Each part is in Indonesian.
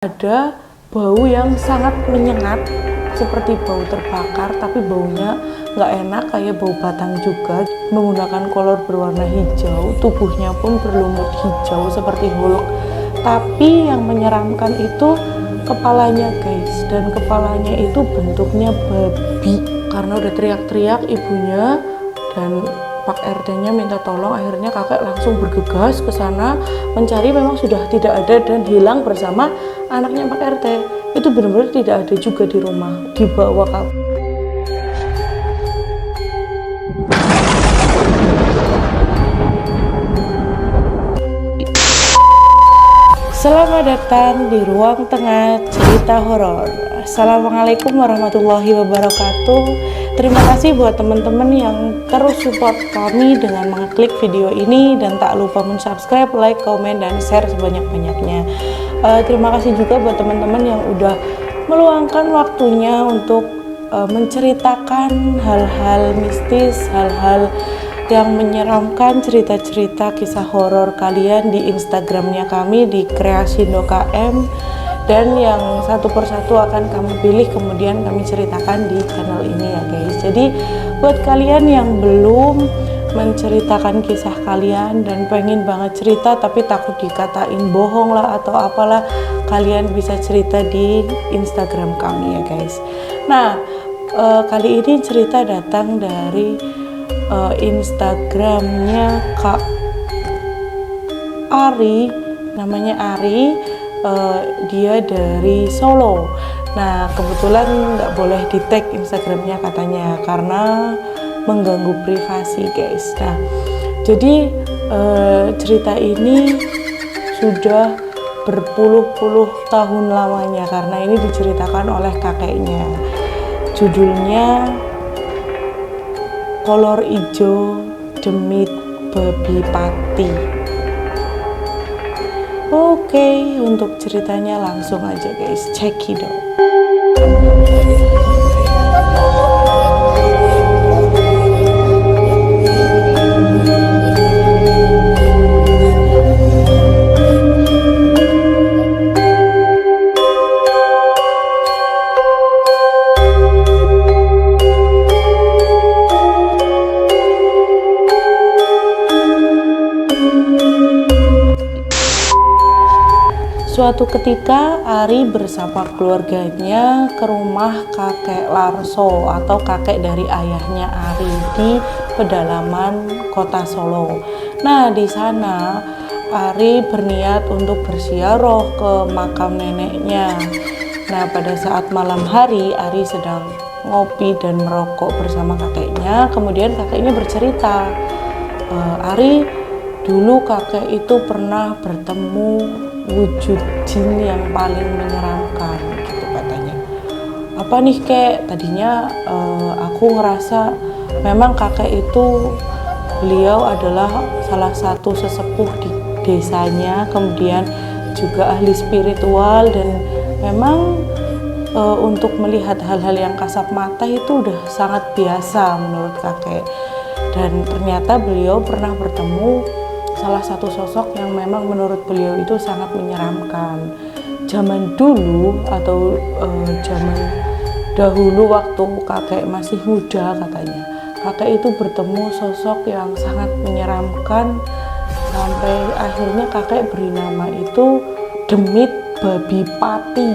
Ada bau yang sangat menyengat seperti bau terbakar, tapi baunya nggak enak kayak bau batang juga. Menggunakan kolor berwarna hijau, tubuhnya pun berlumut hijau seperti Hulk. Tapi yang menyeramkan itu kepalanya guys, dan kepalanya itu bentuknya babi. Karena udah teriak-teriak ibunya dan Pak RT-nya minta tolong, akhirnya kakek langsung bergegas ke sana mencari. Memang sudah tidak ada dan hilang bersama anaknya Pak RT. Itu benar-benar tidak ada juga di rumah, dibawa kabur. Selamat datang di ruang tengah cerita horor. Assalamualaikum warahmatullahi wabarakatuh. Terima kasih buat teman-teman yang terus support kami dengan mengklik video ini, dan tak lupa subscribe, like, komen, dan share sebanyak-banyaknya. Terima kasih juga buat teman-teman yang udah meluangkan waktunya untuk menceritakan hal-hal mistis, hal-hal yang menyeramkan, cerita-cerita kisah horor kalian di Instagramnya kami di Kreasindo.km, dan yang satu persatu akan kami pilih kemudian kami ceritakan di channel ini ya guys. Jadi buat kalian yang belum menceritakan kisah kalian dan pengen banget cerita tapi takut dikatain bohong lah atau apalah, kalian bisa cerita di Instagram kami ya guys. Nah, kali ini cerita datang dari Instagramnya Kak Ari, namanya Ari. Dia dari Solo. Nah, kebetulan nggak boleh di tag Instagramnya katanya karena mengganggu privasi guys. Nah, jadi cerita ini sudah berpuluh-puluh tahun lamanya karena ini diceritakan oleh kakeknya. Judulnya Kolor Ijo Demit Babi Pati. Oke, untuk ceritanya langsung aja guys, cekidot. Suatu ketika Ari bersama keluarganya ke rumah kakek Larso atau kakek dari ayahnya Ari di pedalaman kota Solo. Nah, di sana Ari berniat untuk berziarah ke makam neneknya. Nah, pada saat malam hari Ari sedang ngopi dan merokok bersama kakeknya. Kemudian kakeknya bercerita, Ari, dulu kakek itu pernah bertemu wujud jin yang paling menyeramkan gitu katanya. Apa nih kek? Tadinya aku ngerasa memang kakek itu, beliau adalah salah satu sesepuh di desanya, kemudian juga ahli spiritual, dan memang untuk melihat hal-hal yang kasat mata itu udah sangat biasa menurut kakek. Dan ternyata beliau pernah bertemu salah satu sosok yang memang menurut beliau itu sangat menyeramkan. Zaman dulu atau zaman dahulu waktu kakek masih muda katanya, kakek itu bertemu sosok yang sangat menyeramkan sampai akhirnya kakek beri nama itu Demit Babi Pati.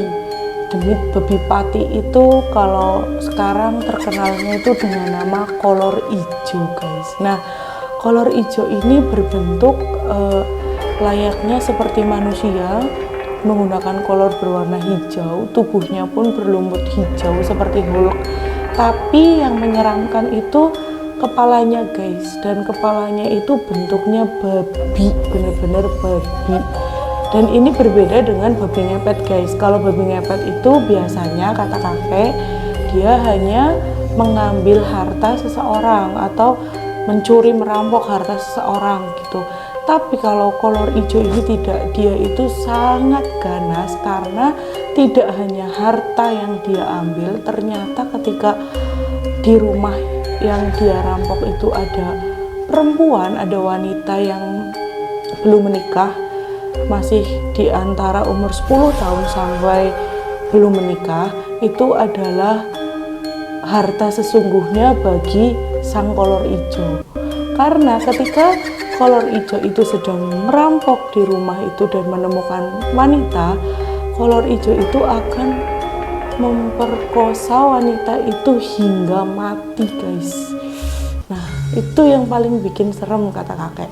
Demit Babi Pati itu kalau sekarang terkenalnya itu dengan nama kolor ijo guys. Nah, kolor hijau ini berbentuk layaknya seperti manusia, menggunakan kolor berwarna hijau, tubuhnya pun berlumut hijau seperti Hulk. Tapi yang menyeramkan itu kepalanya guys, dan kepalanya itu bentuknya babi, bener-bener babi. Dan ini berbeda dengan babi ngepet guys. Kalau babi ngepet itu biasanya kata kakek, dia hanya mengambil harta seseorang atau mencuri merampok harta seseorang gitu. Tapi kalau kolor hijau ini tidak, dia itu sangat ganas karena tidak hanya harta yang dia ambil, ternyata ketika di rumah yang dia rampok itu ada perempuan, ada wanita yang belum menikah, masih di antara umur 10 tahun sampai belum menikah, itu adalah harta sesungguhnya bagi sang kolor ijo. Karena ketika kolor ijo itu sedang merampok di rumah itu dan menemukan wanita, kolor ijo itu akan memperkosa wanita itu hingga mati, guys. Nah, itu yang paling bikin serem, kata kakek.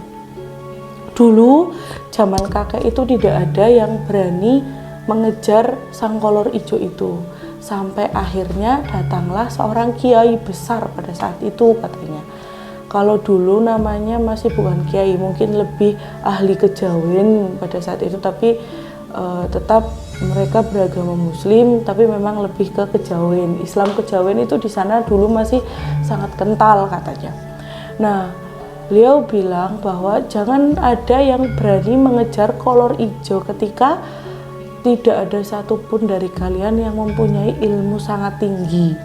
Dulu zaman kakek itu tidak ada yang berani mengejar sang kolor ijo itu, sampai akhirnya datanglah seorang kiai besar pada saat itu, katanya. Kalau dulu namanya masih bukan kiai, mungkin lebih ahli kejawen pada saat itu, tapi tetap mereka beragama muslim, tapi memang lebih ke kejawen. Islam kejawen itu di sana dulu masih sangat kental, katanya. Nah, beliau bilang bahwa jangan ada yang berani mengejar kolor ijo ketika tidak ada satupun dari kalian yang mempunyai ilmu sangat tinggi.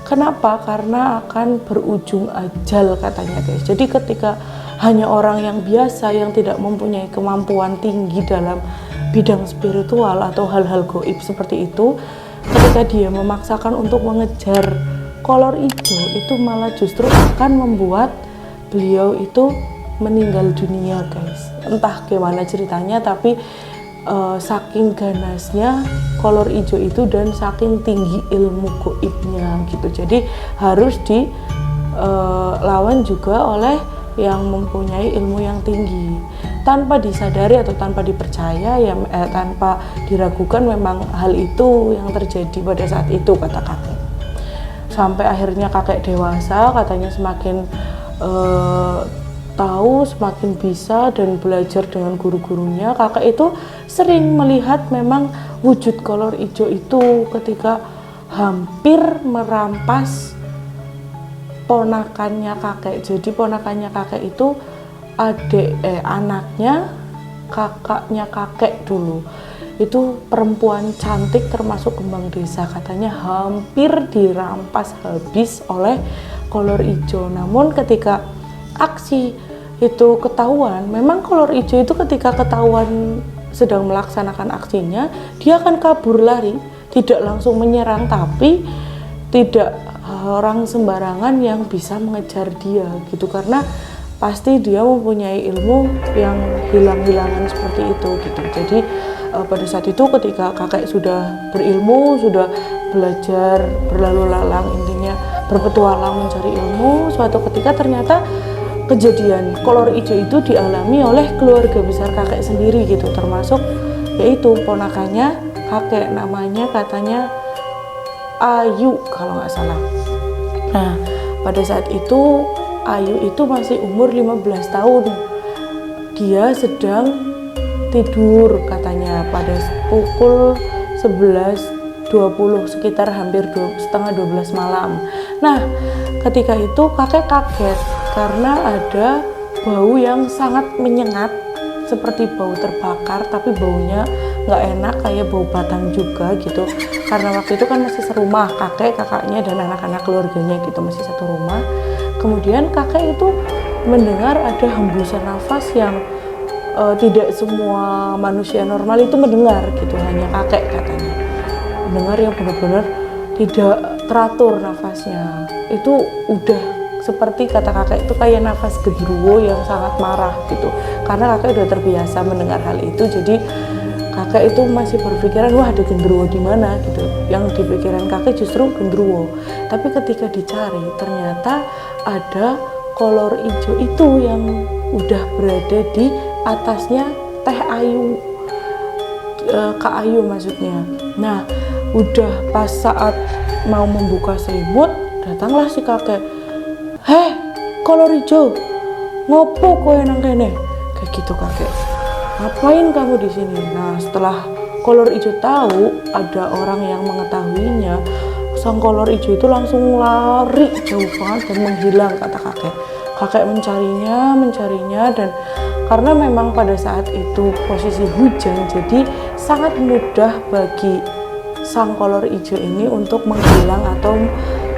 Kenapa? Karena akan berujung ajal, katanya, guys. Jadi ketika hanya orang yang biasa yang tidak mempunyai kemampuan tinggi dalam bidang spiritual atau hal-hal gaib seperti itu, ketika dia memaksakan untuk mengejar kolor hijau, itu malah justru akan membuat beliau itu meninggal dunia, guys. Entah gimana ceritanya, tapi saking ganasnya kolor hijau itu dan saking tinggi ilmu gaibnya gitu. Jadi harus dilawan juga oleh yang mempunyai ilmu yang tinggi. Tanpa disadari atau tanpa dipercaya, ya tanpa diragukan, memang hal itu yang terjadi pada saat itu, kata kakek. Sampai akhirnya kakek dewasa, katanya semakin tahu, semakin bisa dan belajar dengan guru-gurunya. Kakek itu sering melihat memang wujud kolor hijau itu ketika hampir merampas ponakannya kakek. Jadi ponakannya kakek itu anaknya kakaknya kakek dulu. Itu perempuan cantik termasuk kembang desa, katanya hampir dirampas habis oleh kolor hijau. Namun ketika aksi itu ketahuan, memang kolor hijau itu ketika ketahuan sedang melaksanakan aksinya, dia akan kabur lari, tidak langsung menyerang, tapi tidak orang sembarangan yang bisa mengejar dia gitu, karena pasti dia mempunyai ilmu yang hilang-hilangan seperti itu gitu. Jadi pada saat itu ketika kakek sudah berilmu, sudah belajar berlalu lalang, intinya berpetualang mencari ilmu, suatu ketika ternyata kejadian kolor hijau itu dialami oleh keluarga besar kakek sendiri gitu, termasuk yaitu ponakannya kakek, namanya katanya Ayu kalau nggak salah. Nah, pada saat itu Ayu itu masih umur 15 tahun. Dia sedang tidur katanya pada pukul 11.20, sekitar hampir setengah 12 malam. Nah, ketika itu kakek kaget karena ada bau yang sangat menyengat seperti bau terbakar, tapi baunya nggak enak, kayak bau batang juga gitu. Karena waktu itu kan masih serumah, kakek, kakaknya, dan anak-anak keluarganya gitu, masih satu rumah. Kemudian kakek itu mendengar ada hembusan nafas yang tidak semua manusia normal itu mendengar gitu, hanya kakek katanya mendengar yang benar-benar tidak teratur nafasnya. Itu udah seperti kata kakek itu kayak nafas genderuwo yang sangat marah gitu, karena kakek udah terbiasa mendengar hal itu. Jadi kakek itu masih berpikiran, wah ada genderuwo di mana gitu. Yang di pikiran kakek justru genderuwo. Tapi ketika dicari ternyata ada kolor hijau itu yang udah berada di atasnya Teh Ayu, Kak Ayu maksudnya. Nah, udah pas saat mau membuka selimut, datanglah si kakek. Heh, kolor hijau, ngopo kowe nang kene? Kayak gitu kakek. Ngapain kamu di sini? Nah, setelah kolor hijau tahu ada orang yang mengetahuinya, sang kolor hijau itu langsung lari jauh banget dan menghilang, kata kakek. Kakek mencarinya, dan karena memang pada saat itu posisi hujan, jadi sangat mudah bagi sang kolor hijau ini untuk menghilang atau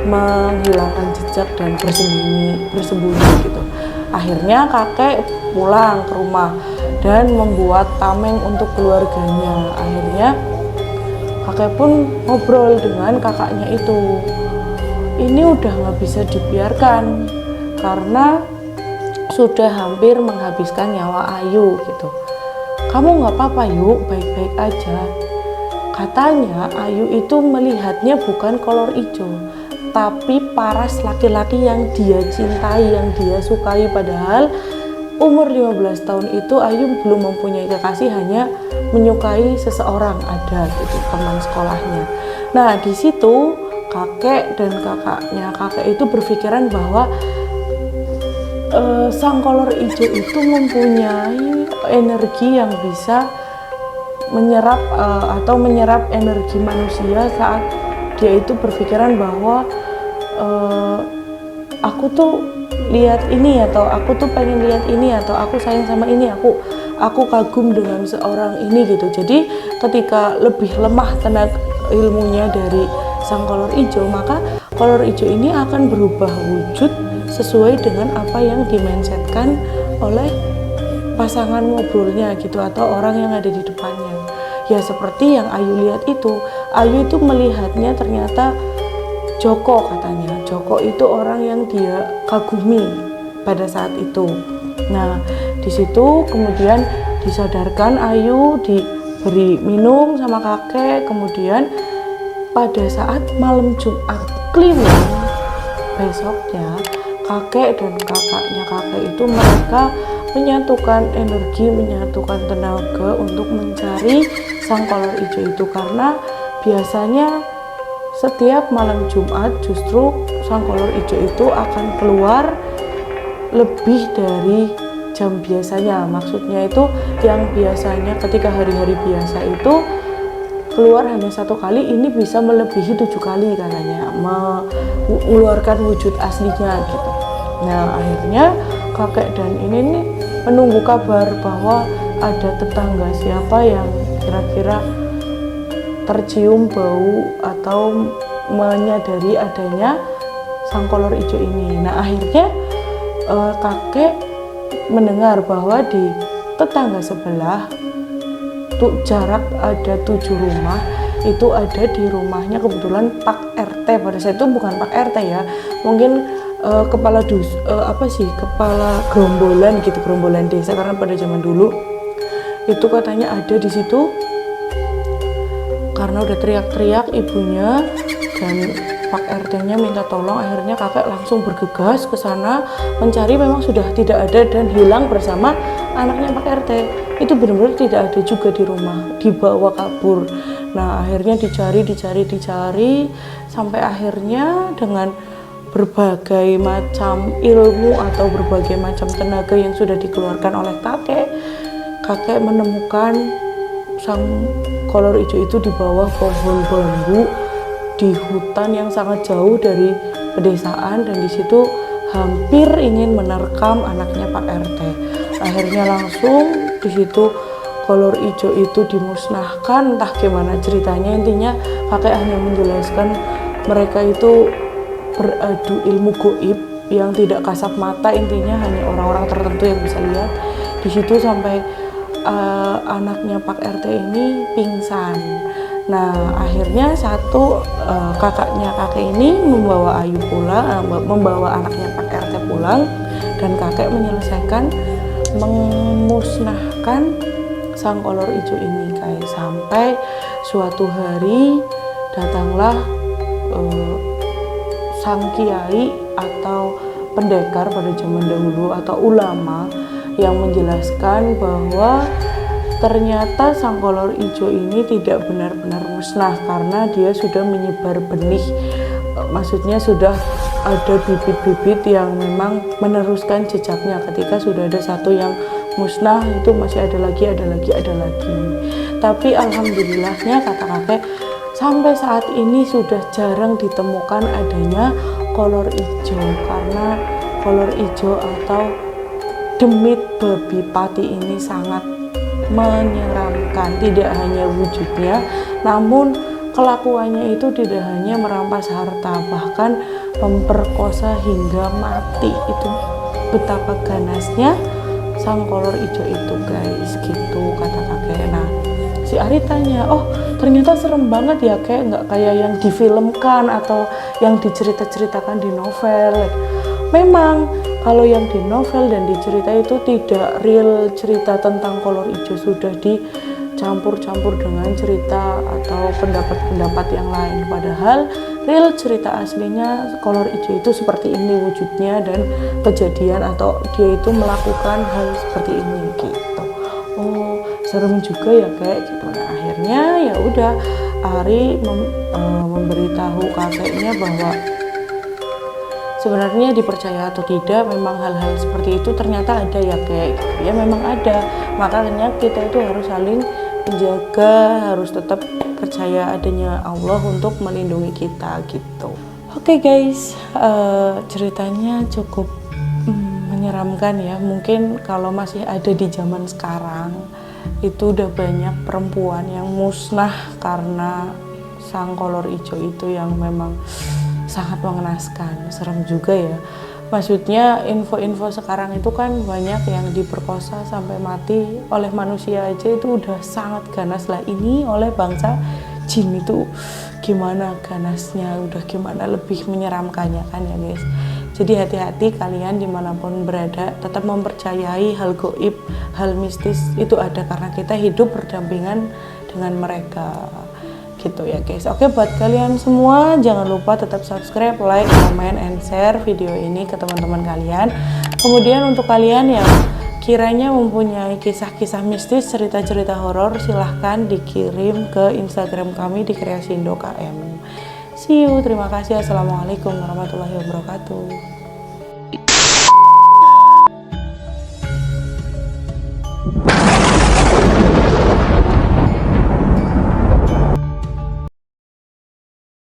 menghilangkan jejak dan bersembunyi gitu. Akhirnya kakek pulang ke rumah dan membuat tameng untuk keluarganya. Akhirnya kakek pun ngobrol dengan kakaknya itu. Ini udah nggak bisa dibiarkan karena sudah hampir menghabiskan nyawa Ayu gitu. Kamu nggak apa-apa yuk, baik-baik aja. Katanya Ayu itu melihatnya bukan kolor hijau, tapi paras laki-laki yang dia cintai, yang dia sukai. Padahal umur 15 tahun itu Ayu belum mempunyai kekasih, hanya menyukai seseorang, ada gitu teman sekolahnya. Nah di situ kakek dan kakek itu berpikiran bahwa sang kolor hijau itu mempunyai energi yang bisa menyerap atau menyerap energi manusia saat dia itu berpikiran bahwa aku tuh lihat ini, atau aku tuh pengen lihat ini, atau aku sayang sama ini, aku kagum dengan seorang ini gitu. Jadi ketika lebih lemah tenaga ilmunya dari sang kolor hijau, maka kolor hijau ini akan berubah wujud sesuai dengan apa yang dimindsetkan oleh pasangan ngobrolnya gitu, atau orang yang ada di depannya. Ya seperti yang Ayu lihat itu, Ayu itu melihatnya ternyata Joko, katanya Joko itu orang yang dia kagumi pada saat itu. Nah di situ kemudian disadarkan Ayu, diberi minum sama kakek. Kemudian pada saat malam Jumat Kliwon besoknya, kakek dan kakaknya kakek itu mereka menyatukan energi, menyatukan tenaga untuk mencari sang kolor hijau itu, karena biasanya setiap malam Jumat justru sang kolor hijau itu akan keluar lebih dari jam biasanya. Maksudnya itu yang biasanya ketika hari-hari biasa itu keluar hanya 1 kali, ini bisa melebihi 7 kali katanya, mengeluarkan wujud aslinya gitu. Nah akhirnya kakek dan ini nih menunggu kabar bahwa ada tetangga siapa yang kira-kira tercium bau atau menyadari adanya sang kolor hijau ini. Nah akhirnya kakek mendengar bahwa di tetangga sebelah tuh jarak ada 7 rumah, itu ada di rumahnya kebetulan Pak RT. Pada saat itu bukan Pak RT ya, mungkin kepala kepala gerombolan gitu, gerombolan desa, karena pada zaman dulu itu katanya ada di situ. Karena udah teriak-teriak ibunya dan Pak RT-nya minta tolong, akhirnya kakek langsung bergegas ke sana mencari. Memang sudah tidak ada dan hilang bersama anaknya Pak RT. Itu benar-benar tidak ada juga di rumah, dibawa kabur. Nah akhirnya dicari sampai akhirnya dengan berbagai macam ilmu atau berbagai macam tenaga yang sudah dikeluarkan oleh kakek menemukan sang kolor hijau itu di bawah pohon bambu di hutan yang sangat jauh dari pedesaan, dan di situ hampir ingin menerkam anaknya Pak RT. Akhirnya langsung di situ kolor hijau itu dimusnahkan, entah gimana ceritanya. Intinya kakek hanya menjelaskan mereka itu beradu ilmu goib yang tidak kasat mata, intinya hanya orang-orang tertentu yang bisa lihat. Di situ sampai anaknya Pak RT ini pingsan. Nah akhirnya kakaknya kakek ini membawa Ayu pulang, membawa anaknya Pak RT pulang, dan kakek menyelesaikan memusnahkan sang kolor hijau ini. Kayak sampai suatu hari datanglah sang kiai atau pendekar pada zaman dahulu atau ulama yang menjelaskan bahwa ternyata sang kolor hijau ini tidak benar-benar musnah karena dia sudah menyebar benih. Maksudnya sudah ada bibit-bibit yang memang meneruskan jejaknya. Ketika sudah ada satu yang musnah, itu masih ada lagi. Tapi alhamdulillahnya, kata kakek, sampai saat ini sudah jarang ditemukan adanya kolor hijau, karena kolor hijau atau demit babi pati ini sangat menyeramkan. Tidak hanya wujudnya, namun kelakuannya itu tidak hanya merampas harta, bahkan memperkosa hingga mati. Itu betapa ganasnya sang kolor hijau itu guys, gitu kata kakek. Nah si Ari tanya, oh ternyata serem banget ya kayak nggak kayak yang difilmkan atau yang dicerita-ceritakan di novel. Memang kalau yang di novel dan di cerita itu tidak real cerita tentang kolor hijau, sudah dicampur-campur dengan cerita atau pendapat-pendapat yang lain. Padahal real cerita aslinya kolor hijau itu seperti ini wujudnya dan kejadian atau dia itu melakukan hal seperti ini gitu. Oh serem juga ya kayak gitu. Nah akhirnya ya udah Ari memberitahu kakeknya bahwa sebenarnya dipercaya atau tidak memang hal-hal seperti itu ternyata ada ya kayak gitu. Ya memang ada, makanya kita itu harus saling menjaga, harus tetap percaya adanya Allah untuk melindungi kita gitu. Oke guys, ceritanya cukup menyeramkan ya. Mungkin kalau masih ada di zaman sekarang itu udah banyak perempuan yang musnah karena sang kolor hijau itu yang memang sangat mengenaskan. Serem juga ya, maksudnya info-info sekarang itu kan banyak yang diperkosa sampai mati oleh manusia aja itu udah sangat ganas lah, ini oleh bangsa jin itu gimana ganasnya, udah gimana lebih menyeramkannya kan ya guys. Jadi hati-hati kalian dimanapun berada, tetap mempercayai hal goib, hal mistis itu ada karena kita hidup berdampingan dengan mereka gitu ya guys. Oke, buat kalian semua jangan lupa tetap subscribe, like, comment, and share video ini ke teman-teman kalian. Kemudian untuk kalian yang kiranya mempunyai kisah-kisah mistis, cerita-cerita horor, silahkan dikirim ke Instagram kami di Kreasindo KM. See you, terima kasih. Assalamualaikum warahmatullahi wabarakatuh.